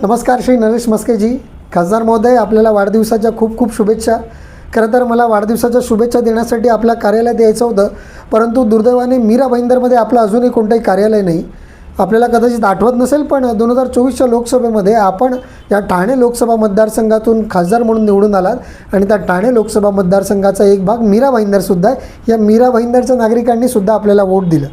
नमस्कार श्री नरेश मस्केजी. खासदार महोदय, आपल्याला वाढदिवसाच्या खूप खूप शुभेच्छा. खरं तर मला वाढदिवसाच्या शुभेच्छा देण्यासाठी आपल्या कार्यालयात यायचं होतं, परंतु दुर्दैवाने मीरा भाईंदरमध्ये आपलं अजूनही कोणतंही कार्यालय नाही. आपल्याला कदाचित आठवत नसेल, पण 2024च्या लोकसभेमध्ये आपण या ठाणे लोकसभा मतदारसंघातून खासदार म्हणून निवडून आलात आणि त्या ठाणे लोकसभा मतदारसंघाचा एक भाग मीरा भाईंदरसुद्धा आहे. या मीरा भाईंदरच्या नागरिकांनीसुद्धा आपल्याला वोट दिलं.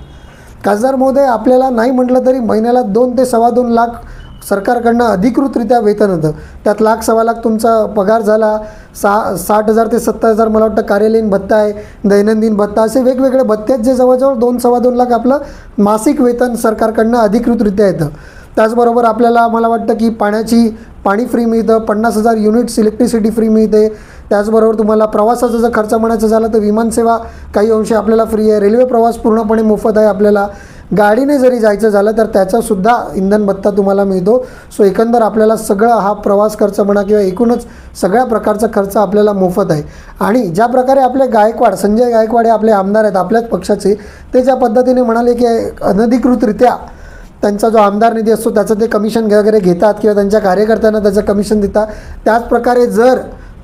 खासदार महोदय, आपल्याला नाही म्हटलं तरी महिन्याला 2 ते 2.25 लाख सरकारकडनं अधिकृतरित्या वेतन होतं. त्यात 1,00,000-1,15,00,000 तुमचा पगार झाला. 60,000 ते 70,000 मला वाटतं कार्यालयीन भत्ता आहे, दैनंदिन भत्ता, असे वेगवेगळे भत्ते आहेत जे जवळजवळ 2-2.25 लाख आपलं मासिक वेतन सरकारकडनं अधिकृतरित्या येतं. त्याचबरोबर आपल्याला मला वाटतं की पाणी फ्री मिळतं, 50,000 युनिट्स इलेक्ट्रिसिटी फ्री मिळते. त्याचबरोबर तुम्हाला प्रवासाचा जर खर्च म्हणायचं झालं तर विमानसेवा काही अंशी आपल्याला फ्री आहे. रेल्वे प्रवास पूर्णपणे मोफत आहे. आपल्याला गाडीने जरी जायचं झालं तर त्याचासुद्धा इंधन भत्ता तुम्हाला मिळतो. सो एकंदर आपल्याला सगळा हा प्रवास खर्च म्हणा किंवा एकूणच सगळ्या प्रकारचा खर्च आपल्याला मोफत आहे. आणि ज्या प्रकारे आपले संजय गायकवाड हे आपले आमदार आहेत आपल्याच पक्षाचे, ते ज्या पद्धतीने म्हणाले की अनधिकृतरित्या त्यांचा जो आमदार निधी असतो त्याचं ते कमिशन वगैरे घेतात किंवा त्यांच्या कार्यकर्त्यांना त्याचं कमिशन देतात, त्याचप्रकारे जर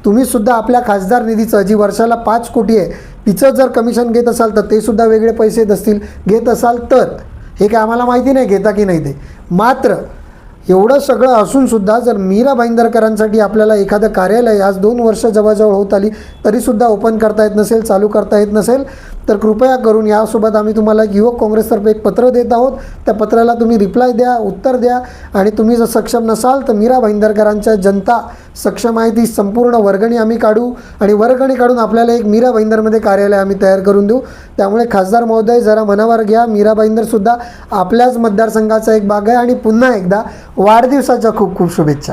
तुम्हीसुद्धा आपल्या खासदार निधीचं, जी वर्षाला 5 कोटी आहे, तिचं जर कमिशन घेत असाल तर ते सुद्धा वेगळे पैसे असतील. घेत असाल तर हे काय आम्हाला माहिती नाही घेता की नाही ते. मात्र एवढं सगळं असूनसुद्धा जर मीरा भाईंदरकरांसाठी आपल्याला एखादं कार्यालय आज 2 वर्ष जवळजवळ होत आली तरीसुद्धा ओपन करता येत नसेल, चालू करता येत नसेल, तर कृपया करून यासोबत आम्ही तुम्हाला युवक काँग्रेसतर्फे एक पत्र देत आहोत. त्या पत्राला तुम्ही रिप्लाय द्या, उत्तर द्या. आणि तुम्ही जर सक्षम नसाल तर मीरा भाईंदरकरांच्या जनता सक्षम आहे, ती संपूर्ण वर्गणी आम्ही काढू आणि वर्गणी काढून आपल्याला एक मीरा भाईंदरमध्ये कार्यालय आम्ही तयार करून देऊ. त्यामुळे खासदार महोदय जरा मनावर घ्या. मीरा भाईंदरसुद्धा आपल्याच मतदारसंघाचा एक भाग आहे. आणि पुन्हा एकदा वाढदिवसाच्या खूप खूप शुभेच्छा.